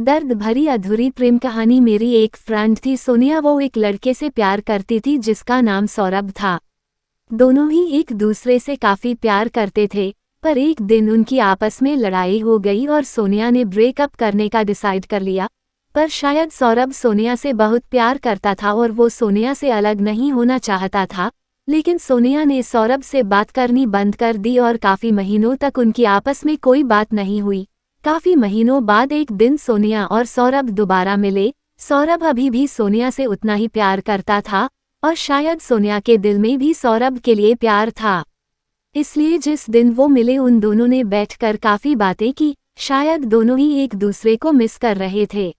दर्द भरी अधूरी प्रेम कहानी। मेरी एक फ्रेंड थी सोनिया, वो एक लड़के से प्यार करती थी जिसका नाम सौरभ था। दोनों ही एक दूसरे से काफी प्यार करते थे, पर एक दिन उनकी आपस में लड़ाई हो गई और सोनिया ने ब्रेकअप करने का डिसाइड कर लिया। पर शायद सौरभ सोनिया से बहुत प्यार करता था और वो सोनिया से अलग नहीं होना चाहता था, लेकिन सोनिया ने सौरभ से बात करनी बंद कर दी और काफी महीनों तक उनकी आपस में कोई बात नहीं हुई। काफी महीनों बाद एक दिन सोनिया और सौरभ दोबारा मिले। सौरभ अभी भी सोनिया से उतना ही प्यार करता था और शायद सोनिया के दिल में भी सौरभ के लिए प्यार था। इसलिए जिस दिन वो मिले उन दोनों ने बैठकर काफी बातें की। शायद दोनों ही एक दूसरे को मिस कर रहे थे,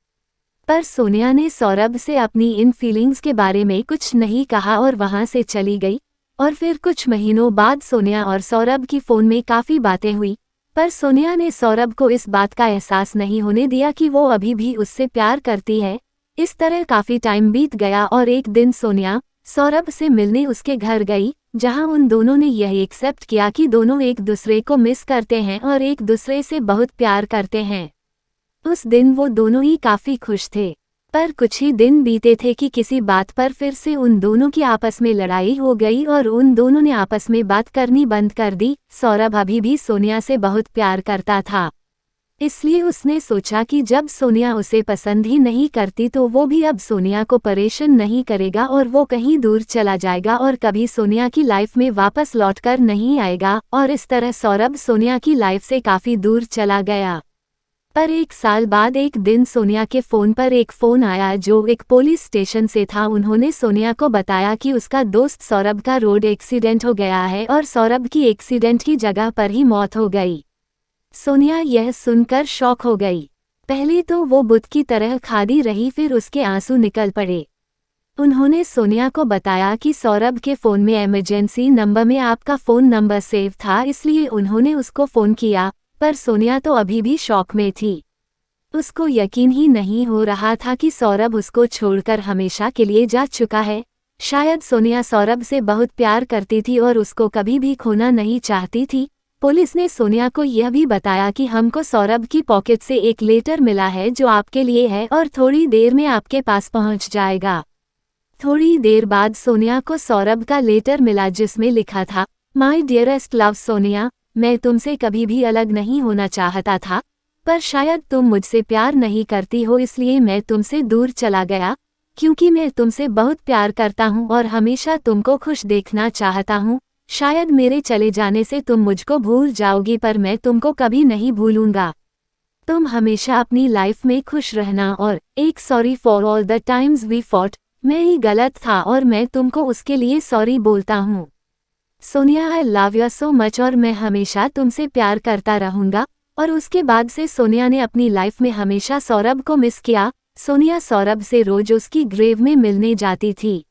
पर सोनिया ने सौरभ से अपनी इन फीलिंग्स के बारे में कुछ नहीं कहा और वहां से चली गई। और फिर कुछ महीनों बाद सोनिया और सौरभ की फोन में काफी बातें हुई, पर सोनिया ने सौरभ को इस बात का एहसास नहीं होने दिया कि वो अभी भी उससे प्यार करती है। इस तरह काफी टाइम बीत गया और एक दिन सोनिया सौरभ से मिलने उसके घर गई, जहां उन दोनों ने यह एक्सेप्ट किया कि दोनों एक दूसरे को मिस करते हैं और एक दूसरे से बहुत प्यार करते हैं। उस दिन वो दोनों ही काफी खुश थे, पर कुछ ही दिन बीते थे कि किसी बात पर फिर से उन दोनों की आपस में लड़ाई हो गई और उन दोनों ने आपस में बात करनी बंद कर दी। सौरभ अभी भी सोनिया से बहुत प्यार करता था, इसलिए उसने सोचा कि जब सोनिया उसे पसंद ही नहीं करती तो वो भी अब सोनिया को परेशान नहीं करेगा और वो कहीं दूर चला जाएगा और कभी सोनिया की लाइफ में वापस लौटकर नहीं आएगा। और इस तरह सौरभ सोनिया की लाइफ से काफी दूर चला गया। पर एक साल बाद एक दिन सोनिया के फ़ोन पर एक फ़ोन आया जो एक पुलिस स्टेशन से था। उन्होंने सोनिया को बताया कि उसका दोस्त सौरभ का रोड एक्सीडेंट हो गया है और सौरभ की एक्सीडेंट की जगह पर ही मौत हो गई। सोनिया यह सुनकर शॉक हो गई। पहले तो वो बुत की तरह खड़ी रही, फिर उसके आंसू निकल पड़े। उन्होंने सोनिया को बताया कि सौरभ के फ़ोन में इमरजेंसी नंबर में आपका फ़ोन नंबर सेव था, इसलिए उन्होंने उसको फ़ोन किया। पर सोनिया तो अभी भी शॉक में थी। उसको यकीन ही नहीं हो रहा था कि सौरभ उसको छोड़कर हमेशा के लिए जा चुका है। शायद सोनिया सौरभ से बहुत प्यार करती थी और उसको कभी भी खोना नहीं चाहती थी। पुलिस ने सोनिया को यह भी बताया कि हमको सौरभ की पॉकेट से एक लेटर मिला है जो आपके लिए है और थोड़ी देर में आपके पास पहुंच जाएगा। थोड़ी देर बाद सोनिया को सौरभ का लेटर मिला जिसमें लिखा था, माय डियरेस्ट लव सोनिया, मैं तुमसे कभी भी अलग नहीं होना चाहता था, पर शायद तुम मुझसे प्यार नहीं करती हो, इसलिए मैं तुमसे दूर चला गया। क्योंकि मैं तुमसे बहुत प्यार करता हूँ और हमेशा तुमको खुश देखना चाहता हूँ। शायद मेरे चले जाने से तुम मुझको भूल जाओगी, पर मैं तुमको कभी नहीं भूलूंगा। तुम हमेशा अपनी लाइफ में खुश रहना और एक sorry for all the times we fought. मैं ही गलत था और मैं तुमको उसके लिए सॉरी बोलता हूँ। Sonia, I love you so much और मैं हमेशा तुमसे प्यार करता रहूंगा। और उसके बाद से सोनिया ने अपनी लाइफ में हमेशा सौरभ को मिस किया। सोनिया सौरभ से रोज उसकी ग्रेव में मिलने जाती थी।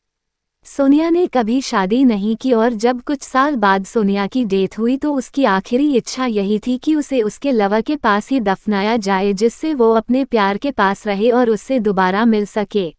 सोनिया ने कभी शादी नहीं की और जब कुछ साल बाद सोनिया की डेथ हुई तो उसकी आखिरी इच्छा यही थी कि उसे उसके लवर के पास ही दफनाया जाए, जिससे वो अपने प्यार के पास रहे और उससे दोबारा मिल सके।